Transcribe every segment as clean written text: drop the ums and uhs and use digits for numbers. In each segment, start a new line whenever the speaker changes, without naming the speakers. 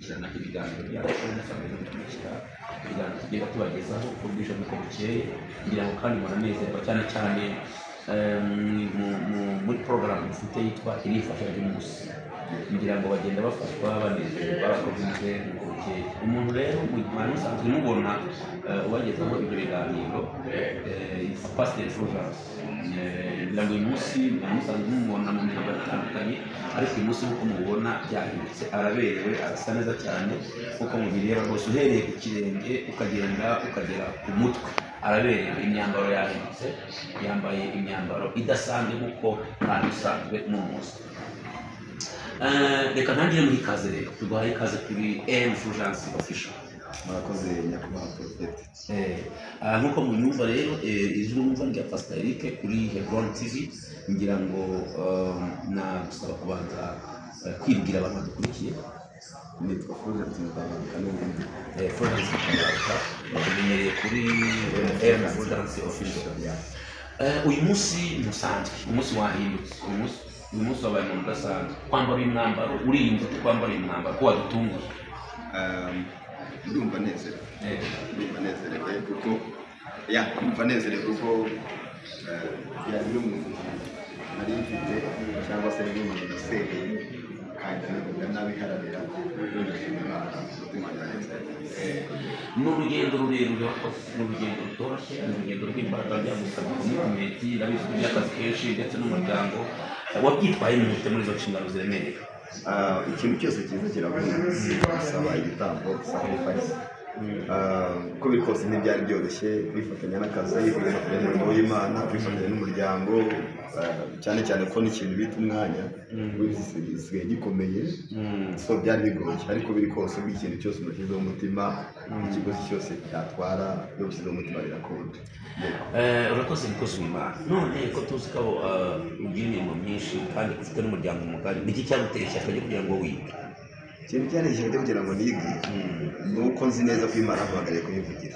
ijana ibiganiro byacu n'asanzwe dukurikira ibiganiro tugiye tubagezaho uko bwije n'uko bukeye kugira ngo kandi muranezerwa cyane cyane muri porogaramu dufite yitwa irifasha ry'umunsi kugira ngo bagenda bafashwa banezerwa bakoze n'uko bukeye. Umuntu rero mwari musanzwe mubona ubagezaho ibyo biganiro Pasiteri Fulgence kugira ngo uyu munsi musanzwe mumubona mu mihango itandukanye, ariko uyu munsi nk'uko mubona byahindutse, araberewe, arasa neza cyane kuko mubireba rwose uhereye ku kirenge ukagenda ukagera ku mutwe, araberewe. Imyambaro yahindutse, yambaye imyambaro idasanzwe nk'uko nta bisanzwe n'umunsi. Reka ntangire muri ikaze rero, tuguhaye ikaze kuri Fulgence Official.
Murakoze nyakubahwa Prophet.
Nk'uko munyumva rero ijwi mwumva rya Pastor Eric kuri Hebron TV, ngira ngo nagusaba kubanza kwibwira abantu badukurikiye.
Nitwa Fulgence Mutabaruka n'ubundi.
Fulgence Mutabaruka bamenyereye kuri Fulgence Official. Uyu munsi musanzwe, umunsi wahindutse, uyu munsi wabaye umuntu udasanzwe, kwambara umwambaro urinda kwambara umwambaro ko wadutunguye.
Ndumva nezerewe kuko ndumva nezerewe kuko yari umuntu nari mfite cyangwa se ari umuntu usereye kandi nabiharanira
ni urugendo rurerure wakoze, ni urugendo rutoroshye, ni urugendo rw'imbaraga byagusabye komiti y'akazi kenshi ndetse n'umuryango. Wabyitwaye mute muri izo nshingano ziremereye?
Ikintu cyose cyiza kiravuna, gusaba igitambo, sacrifice. Uko biri kose ntibyari byoroshye kwifatanya n'akazi, kwifatanya n'umurimo w'Imana, kwifatanya n'umuryango, cyane cyane ko n'ikintu bita umwanya gisigaye gikomeye, so byari bigoye. Ariko biri kose bw'ikintu cyose unashyizeho umutima, ikigozi cyose cyatwara iyo ushyizeho umutima birakunda.
Urakoze mukozi w'Imana. None ko tuzi ko ugira imirimo myinshi kandi ufite n'umuryango mugari, niki cyaguteye ishyaka ryo kugira ngo wige?
Ikintu cyari ishyaka ryo kugira ngo nige ni uko nzi neza ko Imana ahamagariye kuyivugira,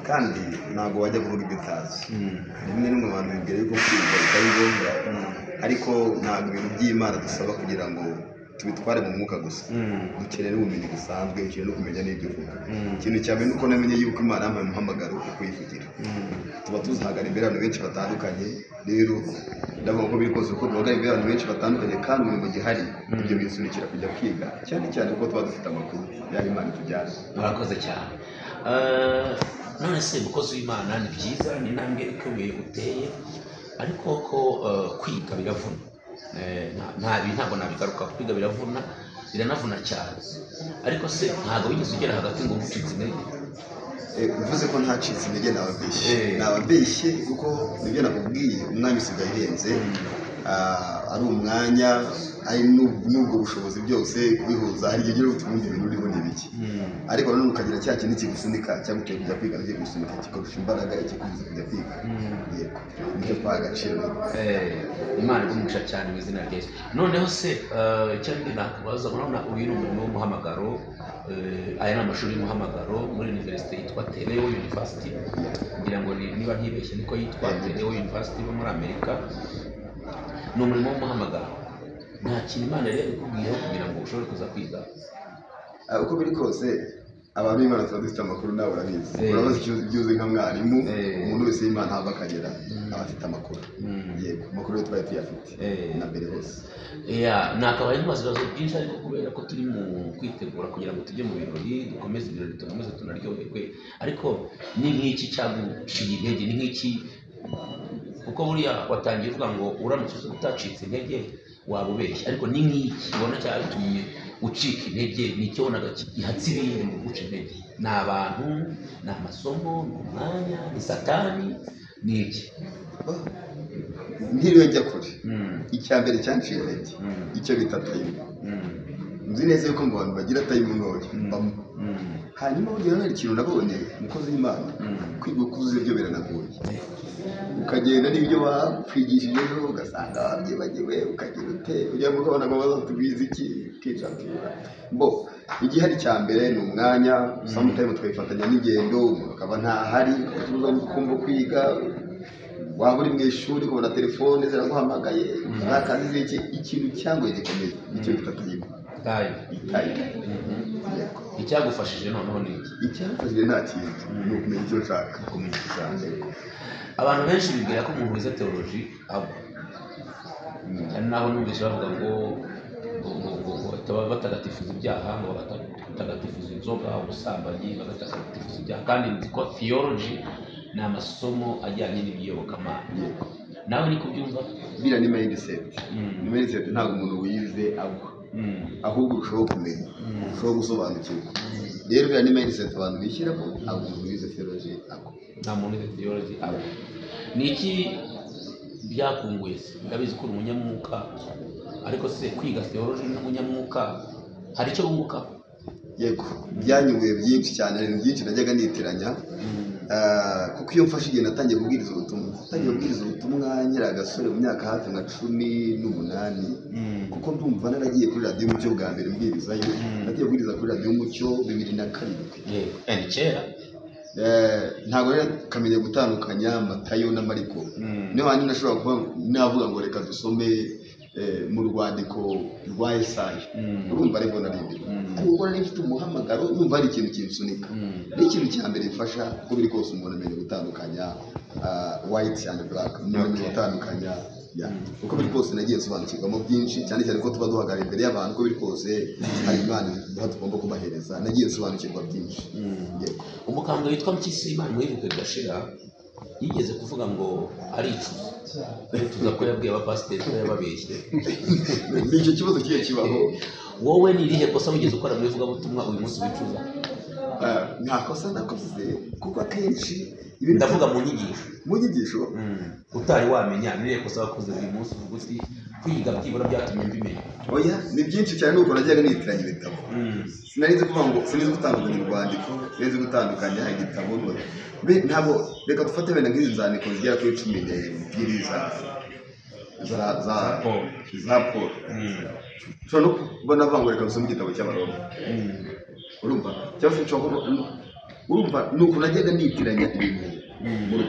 kandi ntabwo wajya kuvuga ibyo utazi. Rimwe n'umwe abantu bibwira yuko kwiga bitari ngombwa, ariko ntabwo ibintu by'Imana dusaba kugira ngo tubitware mu mwuka gusa, dukeneye ubumenyi busanzwe, dukeneye no kumenya n'ibyo uvuga. Ikintu cya mbere nuko namenye yuko Imana yampaye umuhamagaro wo kuyivugira. Tuba tuzahagara imbere y'abantu benshi batandukanye, rero ndavuga ko biri kose uko duhagara imbere y'abantu benshi batandukanye kandi umurimo gihari, ibyo bisunikira kujya kwiga, cyane cyane ko tuba dufite amakuru y'aho Imana itujyana.
Murakoze cyane. None se mukozi w'Imana, ni byiza, ni intambwe ikomeye uteye, ariko ko kwiga biravuna. Ntabwo nabigaruka, kwiga biravuna, biranavuna cyane, ariko se ntabwo wigeze ugera hagati ngo ucitse intege?
Uvuze ko ntacitse intege nababeshye kuko nibyo nakubwiye, umwanya usigaye uhenze, ari umwanya ari n'ubwo bushobozi byose kubihuza, hari igihe ugera ubundi ibintu uriho n'ibiki, ariko nanone ukagira cya kintu kigusunika cyaguteye kujya kwiga, n'igihe gusunika kikurusha imbaraga ikikubuza kujya kwiga. Yego, nicyo twaha agaciro.
Imana igumugisha cyane mu izina rya Yesu. Noneho se cyangwa nakubaza, urabona uyu ni umurimo w'umuhamagaro, aya ni amashuri y'umuhamagaro muri university yitwa Teleo University, ngira ngo niba ntibeshye niko yitwa Teleo University yo muri Amerika. Ni umurimo w'umuhamagaro, nta kintu Imana yari ikubwiyeho kugira ngo ushobore kuza kwiga?
Uko biri kose abantu b'Imana tuba dufite amakuru, nawe urabizi. Urabaza icyo uzi nka mwarimu, umuntu wese w'Imana hava akagera aba afite amakuru. Yego, amakuru yo twari tuyafite na mbere hose.
Nakabaye ntubaza ibibazo byinshi, ariko kubera ko turi mu kwitegura kugira ngo tujye mu birori, dukomeze ibirori, dukomeze tunaryoherwe, ariko ni nk'iki cyaguciye intege? Ni nk'iki? Kuko buriya watangiye uvuga ngo uramutse utacitse intege waba ubeshya, ariko ni nk'iki ubona cyatumye ucika intege? ni icyo wonaga gihatse ibindi mu guca intege? Ni abantu, ni amasomo, ni umwanya, ni satani, ni iki?
Ntiriwe njya kure, icya mbere cyanciye intege icyo bita tayimu. Nzi neza yuko mu bantu bagira tayimu ntoya mbamo, hanyuma burya hari ikintu nabonye umukozi w'Imana, kwiga ukuze byo biranagoye. Ukagenda n'ibyo bapfigishijeho ugasanga wabyibagiwe, ukagira ute ujya mu kabona ngo bazatubizi iki kicakira. Igihe ari cya mbere ni umwanya, sometimes twifatanya n'ingendo, umuntu akaba ntahari, ukazuza kumva kwiga, waba uri mu ishuri kubona telefone ziraguhamagaye, zakazi ziki, ikintu cyangoye gikomeye nicyo bita tayimu.
tayi icyagufashije noneho ni
icyamfashije nta kintu ni ukumenya icyo nshaka
kumenya cyane. Abantu benshi bibwira ko umuntu wize teoloji agwa, ari naho numvise bavuga ngo batagatifuza ibyaha, ngo batagatifuza inzoga, ubusambanyi, bagatagatifuza ibyaha, kandi nzi ko theology ni amasomo ajyanye n'iby'iyobokamana. Nawe ni kubyumva?
biriya ni mindset. Mindset ntabwo umuntu wize agwa, ahubwo urushaho kumenya, urushaho gusobanukirwa. Rero biriya ni mindset abantu bishyiraho, ntabwo umuntu wize theology agwa.
Nta muntu wize theology agwa. Ni iki byakunguye se? Ndabizi ko uri umunyamwuka, ariko se kwiga theology n'umunyamwuka hari icyo wunguka?
Yego, byanyuye byinshi cyane, ibintu byinshi najyaga nitiranya. Kuko iyo mfashe igihe natangiye kubwiriza ubutumwa nkiri agasore mu myaka hafi nka 18, kuko ndumva naragiye kuri radiyo Umucyo bwa mbere mbwirizayo. Nagiye kubwiriza kuri radiyo Umucyo 2007.
Ni kera.
Ntabwo rero kamenya gutandukanya Matayo na Mariko. Niyo hantu nashobora kuba navuga ngo reka dusome mu rwandiko rwa Yesaya. Urumva ariko narindi, ariko nari mfite umuhamagaro, numva ari ikintu kinsunika. Ni ikintu cya mbere bifasha uko biri kose umuntu amenya gutandukanya white and black, umuntu gutandukanya uko biri kose. Nagiye nsobanukirwamo byinshi, cyane cyane ko tuba duhagarara imbere y'abantu, uko biri kose hari Imana tugomba kubahereza. Nagiye nsobanukirwa byinshi.
Umukambwe witwa Mpyisi Imana Muyibuke Gashira yigeze kuvuga ngo aricuza, tuza ko yabwiye abapasiteri ko yababeshye.
Nicyo kibazo kigiye kibaho.
Wowe ni irihe kosa wigeze ukora mu ivugabutumwa uyu munsi wicuza?
Nta kosa nakoze, kuko akenshi
ndavuga mu nyigisho utari wamenya. Ni irihe kosa wakoze uyu munsi uvuga uti kwiga byibura byatumye mbimenya?
Oya, ni byinshi cyane, nuko najyaga nitiranya ibitabo. Sinarize kuvuga ngo sinize gutandukanya urwandiko, sinize gutandukanya igitabo. Ntabwo, reka dufate bene nk'izi nzandiko zigera kuri 10 n'ibwiriza za Paul. Ushobora no kubona avuga ngo reka dusome igitabo cy'Abaroma. Urumva? Cyangwa se urumva nuko najyaga nitiranya ibintu muri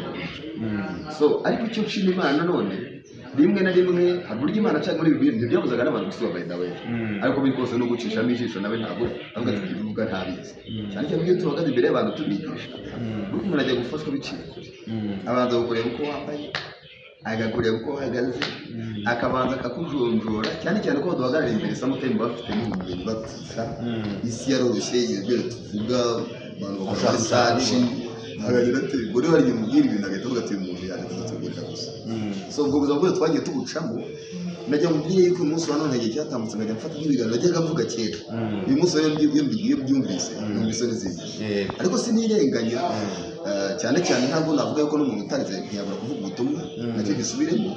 so, ariko icyo nshima Imana none rimwe na rimwe hari uburyo Imana aca muri ibi bintu ntibyabuzaga n'abantu gusoma by the way, ariko biri kose no gucishamo ijisho nawe ntabwo avuga ati ibivuga ntabizi. Cyane cyane iyo tuhagaze imbere y'abantu tubigisha, uriko umuntu ajya gufashwa biciye kure, abanza gukureba uko wambaye, agakureba uko uhagaze, akabanza akakujonjora. Cyane cyane ko duhagarara imbere samutime bafite n'ubumenyi batisa isi yaroroshye, ibyo tuvuga abantu bakora research hagagira ati buri wari yumubwira ibintu agahita avuga ati umuntu yategurira gusa. So ubwo buzima bwo twagiye tugucamo, najya mubwiye yuko umunsi wa none igihe cyatambutse nkajya mfata ibiganiro najyaga mvuga kera. Uyu munsi rero iyo byumvise numvise n'izindi, ariko sinirenganya. Cyane cyane ntabwo navuga yuko n'umuntu utarize ntiyabura kuvuga ubutumwa, nacyo gisubiremo.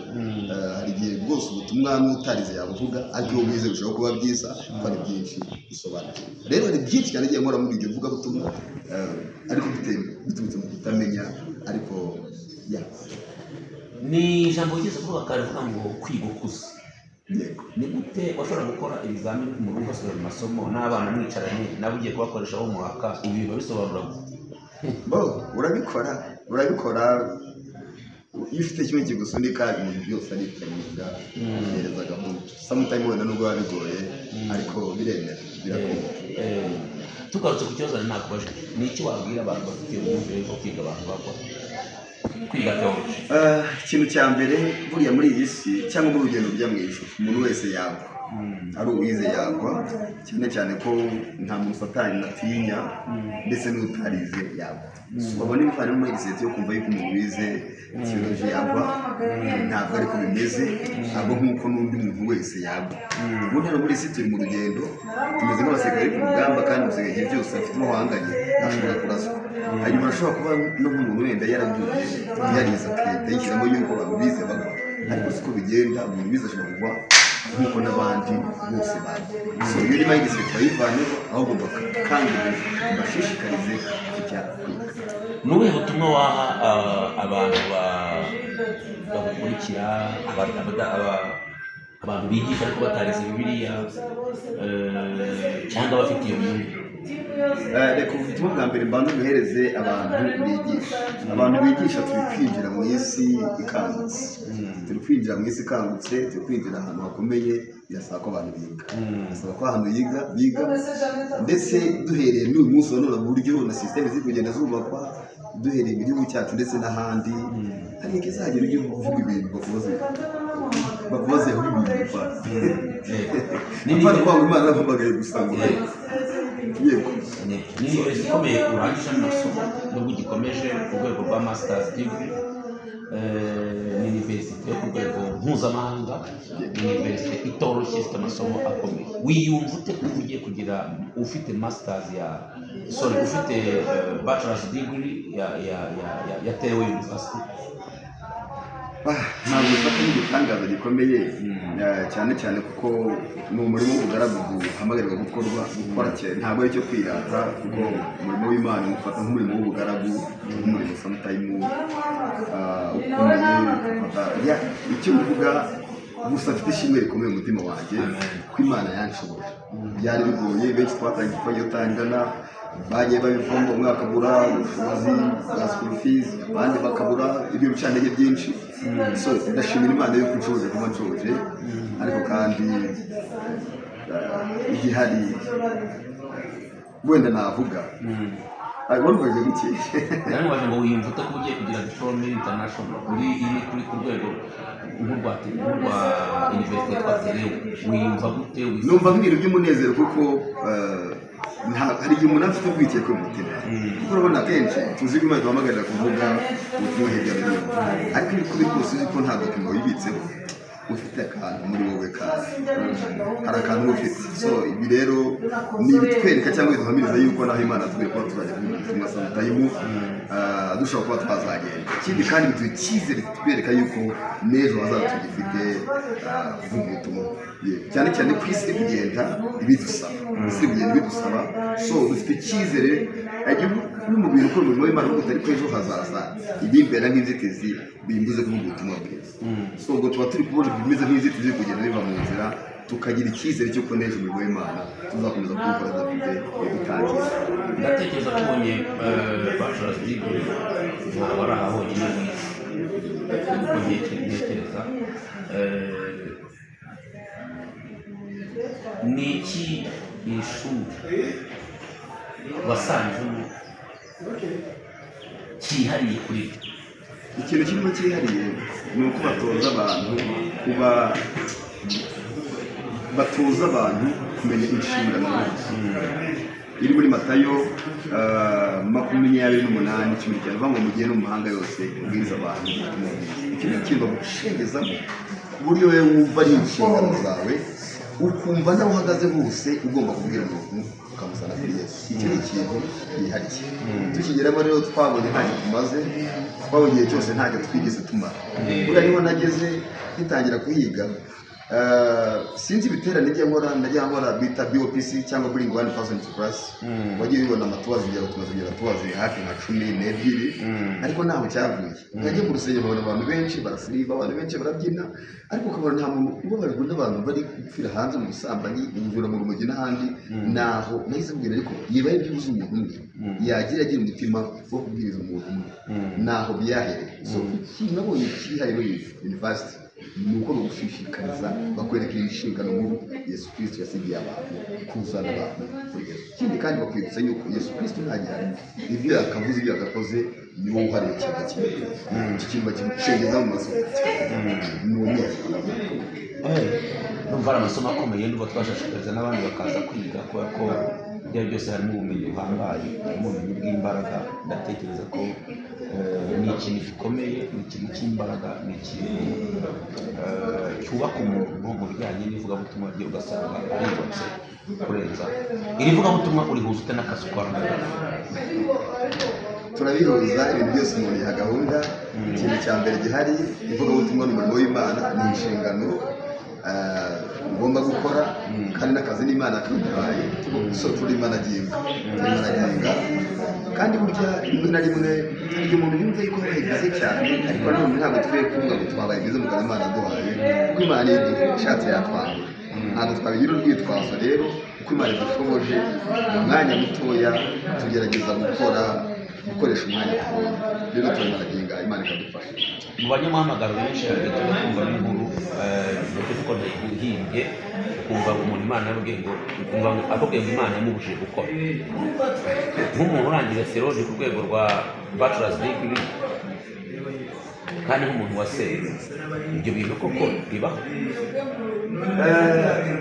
Hari igihe bwose ubutumwa n'utarize yabuvuga, ariko iyo wize bishobora kuba byiza, kuko ari byinshi bisobanukirwa. Rero hari byinshi cyane igihe nkora muri ibyo vuga butumwa, ariko biturutse mu kutamenya. Ariko
ni ijambo ugeze kuvuga akavuga ngo kwiga ukuze. Ni gute washobora gukora ibizamini mu rugo ugasubira mu masomo n'abana mwicaranye nawe ugiye kubakoresha wo muhaka? Ibi biba bisobanura
urabikora iyo ufite kimwe kigusunika, ibintu byose ari ikinyamwuga, ugereza gahunda. Sometimes wenda nubwo biba bigoye, ariko biremera, birakunda.
Tugarutse ku kibazo nakubaje, ni iki wabwira abantu bafite ubwumvire bwo kwiga abantu bakora kwiga teology?
Ikintu cya mbere buriya muri iyi si cyangwa mu rugendo rujya mu ijuru, umuntu wese yagwa, ari uwize yagwa, cyane cyane ko nta muntu Satani atinya, ndetse n'utarize yagwa. Babona ibivana muri gisete yo kumva yuko umuntu wize theology yagwa, ntabwo ariko bimeze, ntabwo nk'uko n'undi muntu wese yagwa. Ubundi hano muri isi turi mu rugendo, tumeze nk'abasirikare ku rugamba, kandi umusirikare igihe byose afite umuhanganye ashobora kuraswa. Hanyuma ashobora kuba no nk'umuntu wenda yarabyuye yarize akahita yishyiramo yuko babize bagwa, ariko siko bigenda. Umuntu wize ashobora kugwa nk'uko n'abandi bose bagwa. So iyo urimo igisirikare turayivaneho, ahubwo kandi bashishikarize kujya kwiga.
Ni ubuhe butumwa waha abantu bakurikira, abantu bigisha ariko batarize Bibiliya, cyangwa bafite iyo myumvire?
reka ubutumwa bwa mbere mbanza muhereze abantu bigisha turi kwinjira mu isi ikangutse turi kwinjira ahantu hakomeye birasaba ko abantu biga birasaba ko ahantu biga ndetse duhereye n'uyu munsi wa none buryo na sisiteme ziri kugenda zubakwa duhereye mu gihugu cyacu ndetse n'ahandi hari igihe izagera ujye uvuga ibintu bakubaze aho ibintu bipfa kwanga imana yampamagaye gusanga yego
ni university ikomeye urangije amasomo nubwo gikomeje ku rwego rwa masters degree ni university yo ku rwego mpuzamahanga ni university itoroshye ifite amasomo akomeye wiyumva ute kuko ugiye kugira ufite masters ufite bachelor's degree ya Tewe University?
ntabwo bifata nk'igitangaza gikomeye cyane cyane kuko ni umurimo w'ubugaragu duhamagarwa gukora cyane ntabwo ari cyo kwirata kuko umurimo w'Imana ufata nk'umurimo w'ubugaragu nk'umurimo sometimes ukomeye icyo mvuga gusa afite ishimwe rikomeye mu mutima wanjye ko Imana yanshoboje byari bigoye benshi twatangiye gutangana bagiye babivamo umwaka akabura ubushobozi bwa school fees abandi bakabura ibyo bicantege byinshi so ndashimira Imana yuko nshoboje kuba nshoboje ariko kandi igihari wenda navuga warumvaje gute
naramubaje ngo wiyumva ute ko ugiye kugira diplome international kuri ku rwego nk'urwa university twaterewe wiyumva gute
numva nk'ibintu by'umunezero kuko hari igihe umuntu afite urwikekwe mu mutima kuko urabona akenshi tuzi ko Imana iduhamagarira kuvuga ubutumwa hirya no hino ariko iyo ukuri rwose uzi ko nta dokima wibitseho ufite akantu muri wowe kazi hari akantu ufite so ibi rero ni ibitwereka cyangwa biduhamiriza yuko naho Imana tugomba kuba turajya mu butumwa sometimes dushobora kuba twazagenda ikindi kandi biduha icyizere kitwereka yuko n'ejo hazaza tugifite kuvuga ubutumwa cyane cyane ku isi iri kugenda ibidusaba so dufite icyizere no mu bintu ukora umurimo w'Imana kuko utari ko ejo hazaza ibimbera nk'inzitizi bimbuze kuvuga ubutumwa bwiza so ubwo tuba turi kubona bimeze nk'inzitizi ziri kugenda biva mu nzira tukagira icyizere cy'uko n'ejo umurimo w'Imana tuzakomeza kuwukora dufite dutangiye
ndatekereza ko ubonye bachelor's degree ntabwo ari aha honyine kuko ntekereza ni iki ishuri wasanzemo cyihariye kuri byo?
ikintu kirimo cyihariye ni uko batoza abantu kumenya inshingano iri muri Matayo 28:10 kivuga ngo mugende mu mahanga yose ubwiriza abantu iki ni ikintu bagushengezamo ku buryo wowe wumva ari inshingano zawe ukumva nawe uhagaze hose ugomba kubwira umuntu ukamusana kuri Yesu iki ni ikintu yihariye tukigeramo rero twabonye ntacyo tumaze twabonye igihe cyose ntacyo twigeze tumara buriya niho nageze ngitangira kuhiga sinzi ibiterane najya nkora bita BOPC cyangwa bring one person to class wagiye bibona amatuwazi ngera tuwazi hafi nka 12 ariko ntaho cyavuye nkajya mu rusengero babona abantu benshi barasiriba abantu benshi barabyina ariko ukabona nta muntu ubabajwe n'abantu bari gupfira hanze mu busambanyi injura mu rumogi n'ahandi naho nahise mbwira ariko yibaye byuzuye umuntu umwe yagira umutima wo kubwiriza umuntu umwe naho byahereye so nabonye kihari muri university nuko gushishikariza bakwereka inshingano nkuru Yesu Kristo yasigiye abantu kuzana abantu kuri Yesu ikindi kandi bakwibutsa yuko Yesu Kristo ntagira ibyo yakavuze ibyo yagakoze niwo uhari cyane cyane iki kintu bakimushengeza mu maso
numva ari amasomo akomeye n'ubwo twashishikariza n'abandi bakaza kwiga kubera ko ibyo byose harimo ubumenyi buhambaye ubumenyi bw'imbaraga ndatekereza ko ni ikintu gikomeye ni ikintu cy'imbaraga ni ikintu cyubaka umuntu mu bijyanye n'ivugabutumwa rye ugasanga aributse kurenza iri vugabutumwa urihuza ute n'akazi ukora
turabihuza ibintu byose umuntu yaha gahunda ikintu cya mbere gihari ivugabutumwa n'umurimo w'Imana ni inshingano ugomba gukora kandi n'akazi n'Imana kaduhaye so turi Imana agenga kandi burya rimwe na rimwe igihe umuntu yumva yuko yagize cyane ariko nanone ntabwo twe kuvuga ngo twabaye byiza mu Imana aduhaye kuko Imana ishatse yatwanga ntabwo twabigira urwitwazo rero kwimara dushoboje mu mwanya mutoya tugerageza gukoresha umwanya tubonye rero turanagenga Imana ikadufasha
mu banyamuhamagaro benshi hagati yo kumva n'inkuru ndetse ko ndayihimbye kumva umuntu Imana yabwiye ngo akubwiye ngo Imana yamubujije gukora nk'umuntu urangiza serology ku rwego rwa bachelor's degree kandi nk'umuntu waseye ibyo bintu koko bibaho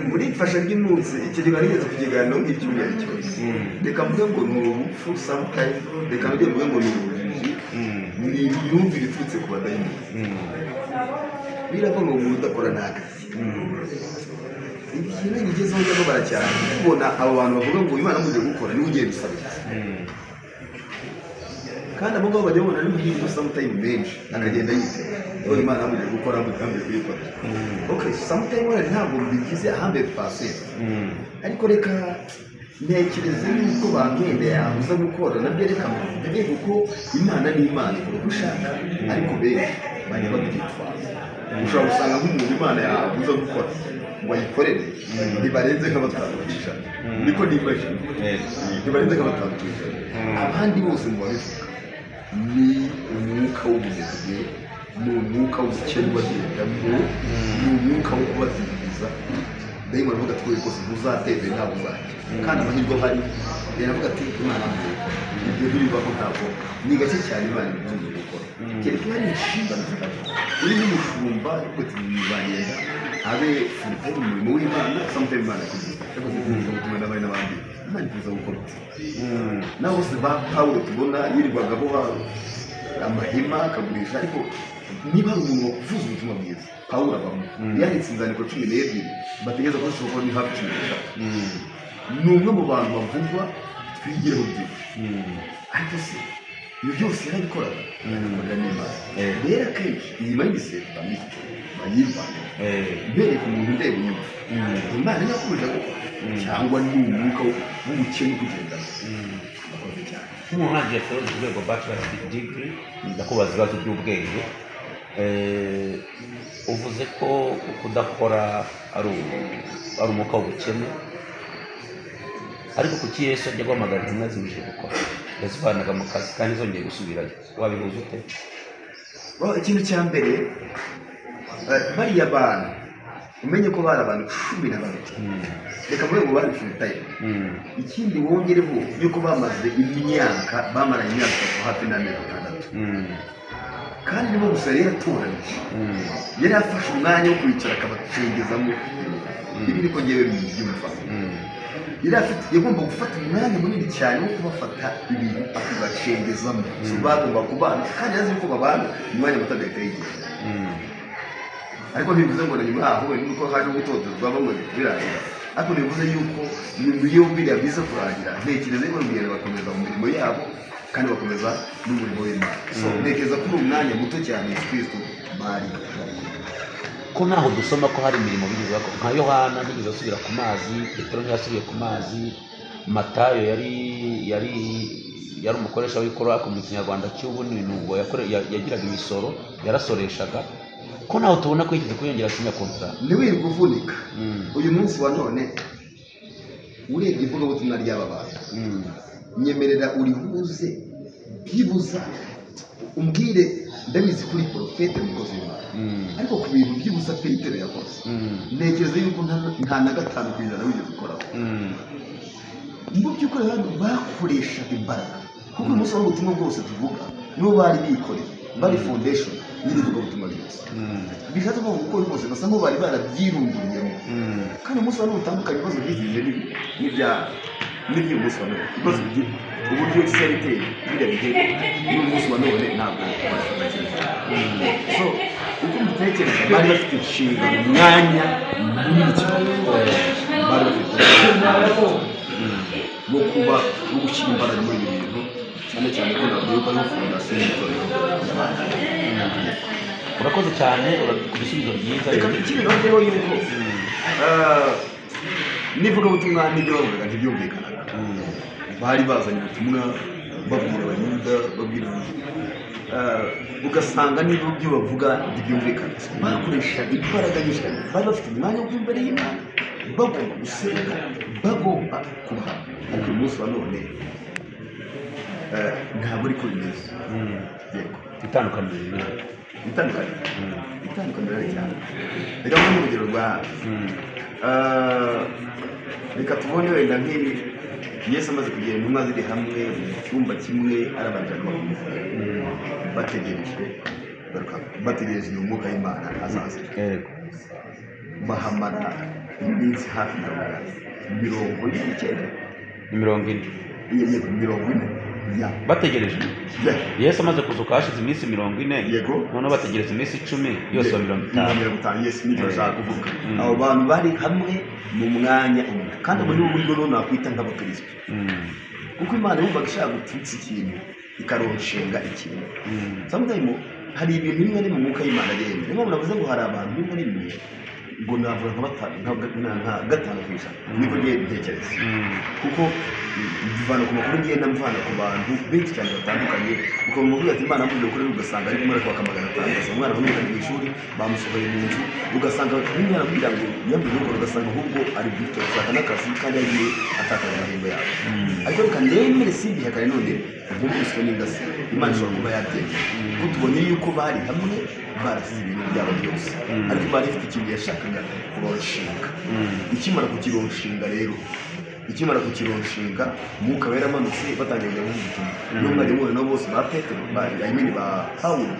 muri ifasha ry'umunsi icyo gihe nigeze kukiganiraho nk'icyumweru cyose reka mvuge ngo ni ubupfu sometimes reka mvuge ngo ni ubujiji ni imyumvire iturutse ku badayimoni biravuga ngo umuntu udakora n'akazi ikintu gigezeho cyangwa baracyane kubona abo bantu bavuga ngo Imana amuje gukora niwe ugiye gusabira kandi abo ngabo bajya babona n'amahirwe sometimes menshi akagenda yitega ngo Imana amuje gukora amuje kuyikora okay sometimes ntabwo bigize 100% ariko reka ntekereza yuko bankende yabuza gukora nabyo reka mvuge kuko Imana ni Imana ikora uko ushaka ariko benshi bajya babyitwaza ushobora gusanga nk'umuntu Imana yabuza gukora ngo ayikorere ntibarenze nk'abatandukisha niko nimbaje ntibarenze nk'abatandukisha abandi bose mu babivuga ni umwuka w'ubunebwe ni umwuka w'ubukene bagendamo ni umwuka wo kubatiriza ndahimwe aravuga ati twese rwose ntuzateze ntabwo uzajya kandi amahirwe ahari yaravuga ati Imana ibyo ntibibaho ntabwo ni gake cyane Imana ibyumva gukora kereka hari inshingano zihari uri n'umushumba ariko tubibanyenda abe full-time umurimo w'Imana sometimes Imana kugira ariko tugomba n'abandi n'abandi Imana ivuza gukora naho se ba Pawulo tubona yirirwaga bo amahema akagurisha ariko niba ari umuntu wakuvuza ubutumwa bwiza Pawulo abamo yanditse inzandiko 12 bategeza ko zishobora ni hafi 10 ni umwe mu bantu bavugwa twigireho byinshi ariko se ibyo byose yarabikoraga akorera n'Imana rero akenshi iyi mindset bayivana mbereye ku muntu ndeba inyuma Imana yakubije gukora cyangwa ni umwuka w'ubukene kugendana akoze cyane
nk'umuntu agiye serology ku rwego bachelor's degree ndakubaza ibibazo by'ubwenge uvuze ko kudakora ari umwuka w'ubukene ariko kuki Yesu ajya guhamagara intumwa zimuje gukora yazivanaga mu kazi kandi zongeye gusubirayo wabihuza ute
ikintu cya mbere bariya bantu umenye ko bari abantu 12 reka mvuge ngo bari full-time ikindi wongereho yuko bamaze imyaka bamaranye imyaka hafi n'amezi 6 kandi nibo gusa yari yaratoranyije yari afashe umwanya wo kwicara akabacengezamo ibi niko ngewe byumva yagomba gufata umwanya munini cyane wo kubafata ibintu akabacengezamo bagomba kubana kandi yazi ko babana umwanya muto agahita yigira ariko ntibivuze ngo na nyuma yaho nuko haje gutotezwa bamwe birangira ariko ntibivuze yuko nyuma yo biriya biza kurangira ntekereza ko rubwira bakomeza mu mirimo yabo kandi bakomeza n'umurimo w'Imana so ntekereza ko umwanya muto cyane Kristo bari
ko naho dusoma ko hari imirimo bigize nka Yohana ntigeze asubira ku mazi Petero ntiyasubiye ku mazi Matayo yari umukoresha w'ikora mu Kinyarwanda cy'ubu n'ibintu yagiraga imisoro yarasoreshaga ko naho tubona ko yigeze kwiyongera sinya kontra
ntiwirirwe uvunika uyu munsi wa none urebye ivuga butumwa ry'aba bantu nyemerera urihuze byibuza umbwire ndabizi kuri profete mukozi w'Imana ariko ku bintu by'ubusa Petero yakoze ntekereza yuko nta na 5% wigeze ukoraho mu by'ukuri abantu bakoreshaga imbaraga kuko umunsi w'ubutumwa bwose tuvuga nibo bari bikoreye bari foundation y'irivuga ubutumwa bwose bishatse ko gukora bose basa nko bari barabyirunduriyemo kandi umunsi wa none utandukanye ibibazo by'igihe n'ibyo umunsi wa none ibibazo bigira uburyo society bijya bigenda n'umunsi wa none ntabwo so uko mutekereza bari bafite inshingano umwanya munini cyane bari bafite no kuba no gushyira imbaraga muri ibi bintu cyane cyane ko ntabwo yuko ari fondasiyo y'itorero
urakoze cyane ku gisubizo byiza
ikindi noneho yuko nivuga ubutumwa n'ibyo bavugaga ntibyumvikanaga bari bazanye ubutumwa babwira abayuda babwira ugasanga niba ibyo bavuga ntibyumvikana bakoreshaga imbaraga nyinshi bari bafite umwanya wo imbere y'Imana bagomba gusenga bagomba kuba ariko uyu munsi wa none ntabwo ariko bimeze yego
itandukaniro
ari cyane reka mu urugero rwa reka tubone wenda nk'ibi Yesu amaze kugenda intumwa ziri hamwe mu cyumba kimwe arabajana bategereje uyu mwuka w'Imana azaza bahamara iminsi hafi mirongo ine
bategereje Yesu amaze kuzuka hashize iminsi 40 noneho bategereza iminsi 10 yose 50
Yesu nibyo ashaka kuvuga abo bantu bari hamwe mu mwanya umwe kandi muri ubu buryo nakwita nk'abakristo kuko Imana yumvaga ishaka gututsa ikintu ikaronshinga ikintu sometimes hari ibintu bimwe mu mwuka w'Imana rero niyo navuze ngo hari abantu bimwe ngo navuga nka gatanu ku ijana niko ngiye gutekereza kuko bivana ku makuru ngenda mvana ku bantu benshi cyane batandukanye kuko mu mvuga ati Imana mvuze kuri ugasanga ari kumara kwa kamagana atandatu umwana w'umwana mu ishuri bamusohoye mu nzu ugasanga n'imwana kugira ngo yambuye uko ugasanga ahubwo ari gifite ashaka n'akazi kandi yagiye atakaza amahirwe yawe ariko reka ndemere simbi hakane none ubwo buswe n'ingasi Imana ishobora kuba yateye kuko tubonye yuko bari hamwe barasize ibintu byabo byose ariko bari ifite ikintu yashakaga kuronshinga ikimara kukironshinga umwuka wera amanutse batangiye ubutumwa n'umwarimu we nabo bose ba Petero ba Pawulo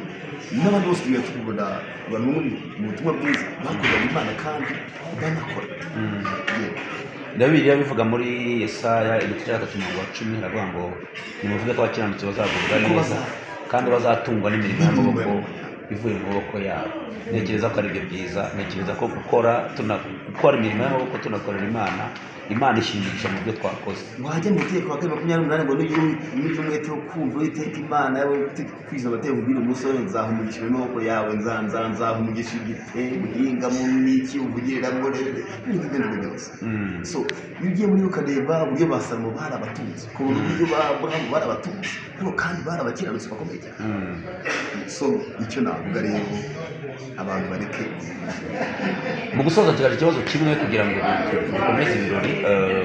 n'abandi bose tugiye tubona banuni mu butumwa bwiza bakorera Imana kandi banakora
Bibiliya bivuga muri Yesaya igice cya 10 haravuga ngo nimuvuge ko abakiranutsi bazagubwa neza kandi bazatungwa n'imirimo y'amaboko bivuye mu maboko yabo ntekereza ko ari byo byiza ntekereza ko gukora imirimo y'amaboko tunakorera Imana ishingisha mu byo twakoze
wajya mu itegeko wa 28 ngo n'ujye umwete wo kumva Uwiteka Imana yawe kwiza amateka ubwira umusore nzahumugisha amaboko yawe nzahumugisha igitebo uhinga mu niki uvugiriramo n'ibindi byose so iyo ugiye muri ukareba uburyo ba Salomo barabatunze ku buryo Aburahamu barabatunze ariko kandi barabakiranutse bakomeye cyane so icyo navuga rero abantu bareke
mu gusoza tugaje ikibazo kimwe kugira ngo dukomeze ibirori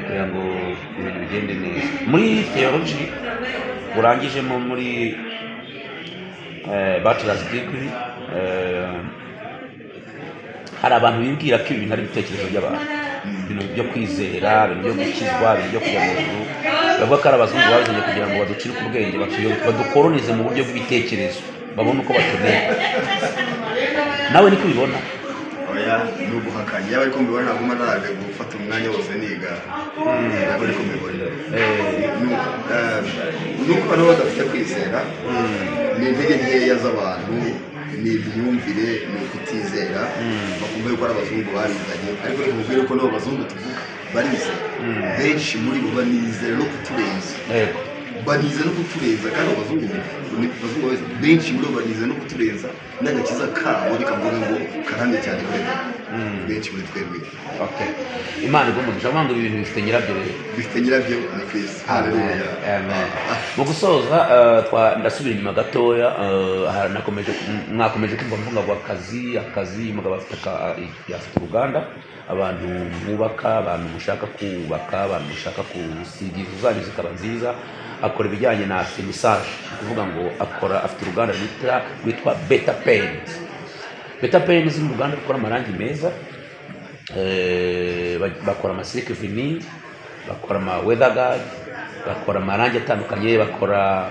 kugira ngo ibintu bigende neza muri theology urangijemo muri bachelor's degree hari abantu bibwira ko ibintu ari ibitekerezo by'abantu ibintu byo kwizera ibintu byo gukizwa ibintu byo kujya mu ijuru bavuga ko ari abazungu bazanye kugira ngo baducire ku bwenge badukoronize mu buryo bw'ibitekerezo babone uko batunera nawe niko ubibona
oya ni uguhakanya yaba ariko mbibona ntabwo maraga gufata umwanya wose niga ntabwo ariko mbibona nuko abantu badafite kwizera ni intege nkeya z'abantu ni imyumvire ni ukutizera bakumva yuko ari abazungu babizanye ariko reka mubwire ko n'abo bazungu tuvuga barizera benshi muri bo banizera no kuturenza banize no kuturenza kandi abazungu benshi muri bo banize no kuturenza n'agakiza kabo rikavuga ngo karande cyane kuri benshi muri twebwe
Imana igumugisha abantu ibintu bifite nyirabyo rero
bifite nyirabyo ni Kristo haleluya
mu gusoza ndasubira inyuma gatoya mwakomeje kumva mvuga ngo akazi umugabo afite uruganda abantu mwubaka abantu mushaka kubaka abantu mushaka gusiga inzu zanyu zikaba nziza akora ibijyanye na finissage kuvuga ngo afite uruganda rwitwa Beta Paints ni uruganda rukora amarangi meza bakora amasilique vinyle bakora ama weather guard bakora amarangi atandukanye bakora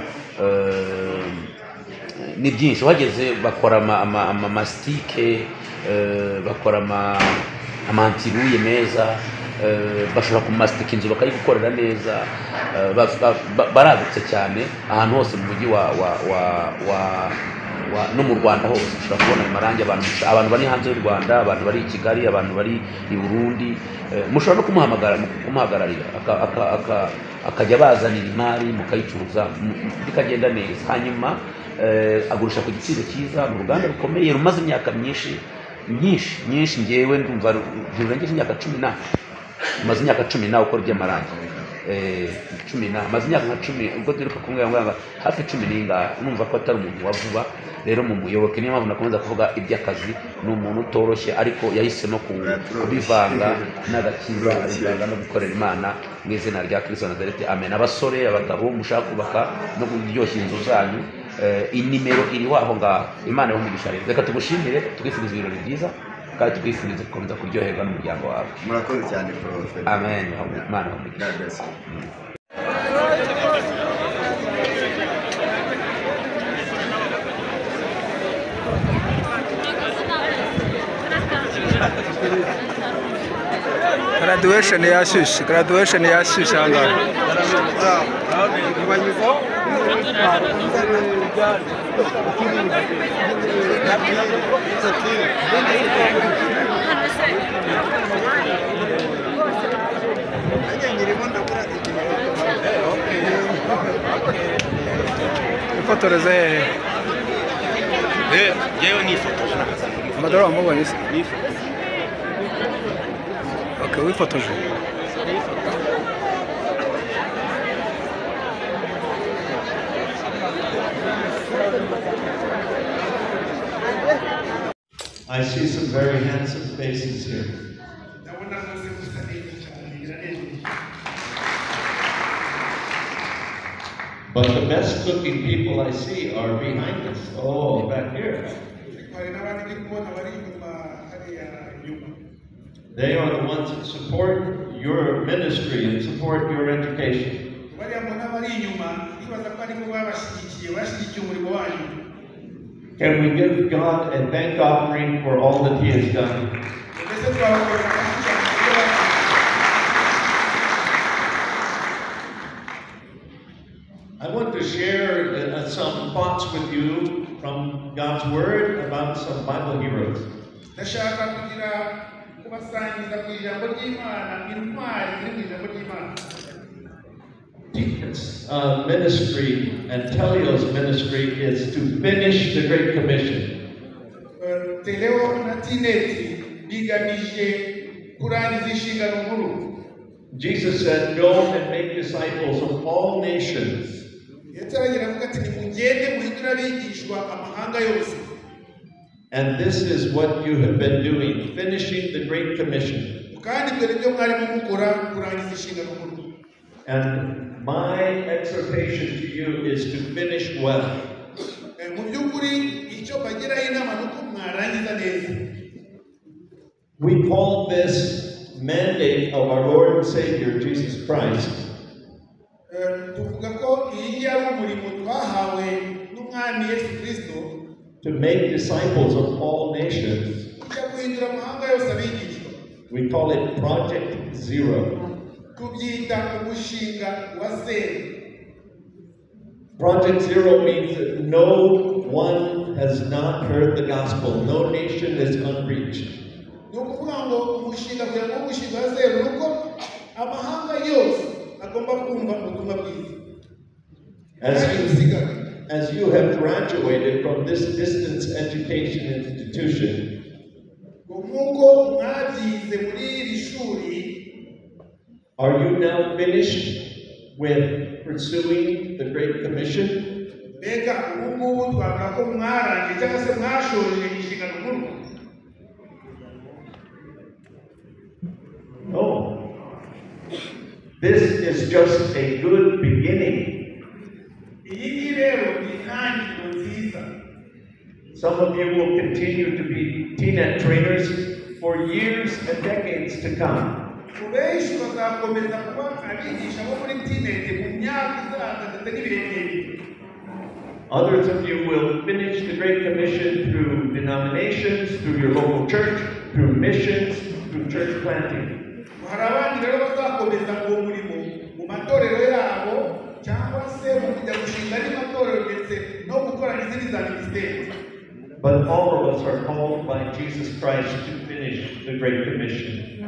ni byinshi wageze bakora amasitike bakora amantiruye meza bashobora kumastika inzu bakayigukorera neza baragutse cyane ahantu hose mu mujyi no mu Rwanda hose ushobora kubona amarangi abantu bari hanze y'u Rwanda abantu bari i Kigali abantu bari i Burundi mushobora no kumuhagararira akajya bazanira imari mukayicuruza bikagenda neza hanyuma agurisha ku giciro cyiza mu ruganda rukomeye rumaze imyaka myinshi ngewe ndumva rurengeje imyaka 10 umaze imyaka 10 ukora iby'amarangi amaze imyaka nka 10 ubwo turi kumwe ngo hafi 10 n'inga numva ko atari umuntu wavuba rero mu muyoboke niyo mpamvu nakomeza kuvuga iby'akazi ni umuntu utoroshye ariko yahisemo kubivanga n'agakiza abivanga no gukorera Imana mu izina rya Kristo Nazareti amen. Abasore abagabo mushaka kubaka no kuryoshya inzu zanyu inimero iri waho ngaho. Imana yo mugisha reka tugushimire tugifuriza ibirori byiza kandi tugifuriza gukomeza kuryoherwa n'umuryango wawe.
Murakoze cyane Prof.
Amen. Imana yo mugisha.
Graduation yashyushye ahangaha. Ifotoreze hehe?
Yewe ni ifotoje.
Amadora wamubonye se? Okay, wifotoje.
I see some very handsome faces here. But the best looking people I see are behind us. Oh, back here. They are the ones that support your ministry and support your education. Can we give God a thank offering for all that He has done? I want to share some thoughts with you from God's Word about some Bible heroes. Deacon's ministry and Telio's ministry is to finish the Great Commission. Jesus said, "Go and make disciples of all nations." And this is what you have been doing, finishing the Great Commission. And my exhortation to you is to finish well. We call this mandate of our Lord and Savior, Jesus Christ, to make disciples of all nations. We call it Project Zero. Project Zero means that no one has not heard the gospel. No nation is unreached. As you have graduated from this distance education institution, are you now finished with pursuing the Great Commission? No. This is just a good beginning. Some of you will continue to be TNET trainers for years and decades to come. Others of you will finish the Great Commission through denominations, through your local church, through missions, through church planting. But all of us are called by Jesus Christ to finish the Great Commission.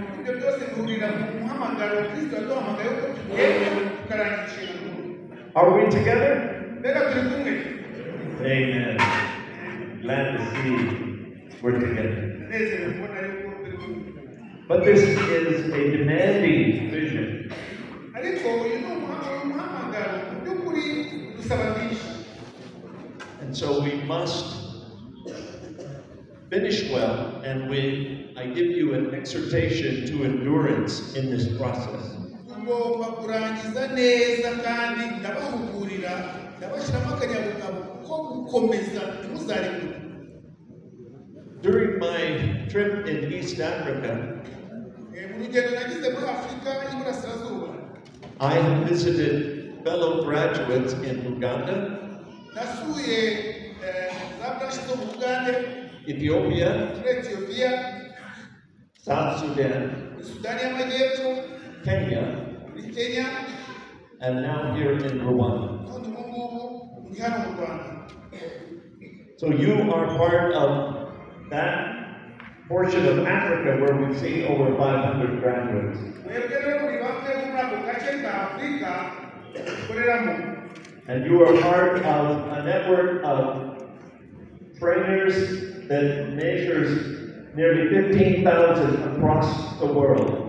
Are we together? Amen. Glad to see we're together. But this is a demanding vision. so we must finish well, and I give you an exhortation to endurance in this process. During my trip in East Africa, I have visited fellow graduates in Uganda, Ethiopia, South Sudan, Kenya, and now here in Rwanda. So you are part of that portion of Africa where we've seen over 500 graduates. And you are part of a network of trainers that measures nearly 15,000 across the world.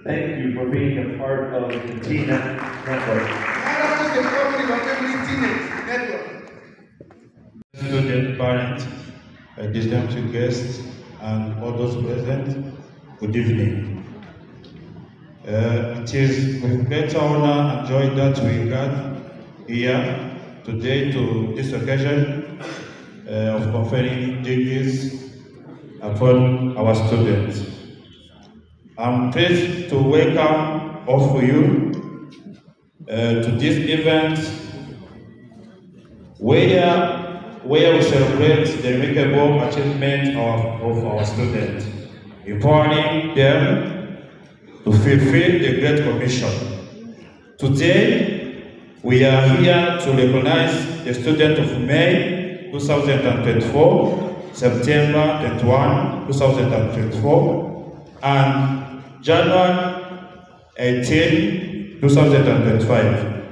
Thank you for being a part of the TNET network.
Student, parents, distinguished guests, and all those present, good evening. It is with great honor and joy that we gather here today to this occasion of conferring degrees upon our students. I'm pleased to welcome all of you to this event where we celebrate the remarkable achievement of our students, empowering them to fulfill the Great Commission. Today, we are here to recognize the student of May 2024, September 21, 2024, and January 18, 2025,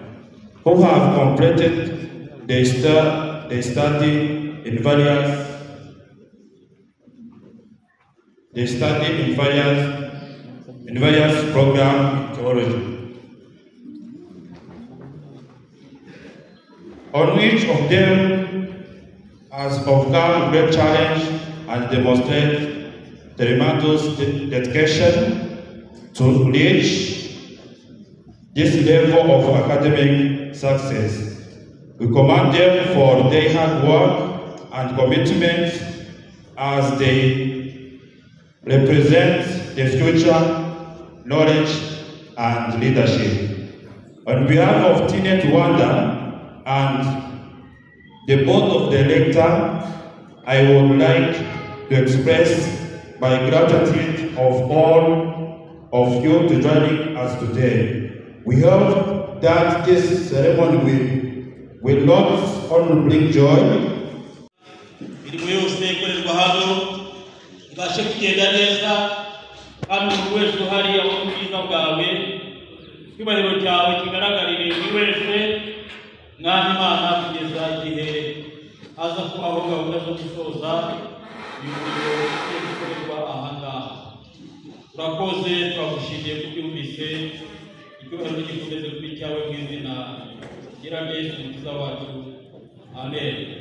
who have completed their study in various programs in theology, on each of them has overcome great challenge and demonstrated tremendous dedication to reach this level of academic success. We commend them for their hard work and commitment as they represent the future, knowledge, and leadership. On behalf of TNET Rwanda and the board of directors, I would like to express my gratitude of all of you to joining us today. We hope that this ceremony will not only bring joy,
turakoze twagushimiye kubyumvise icyubahiro gikomeze kuri cyawe mwizina gira neza umukiza wacu amen.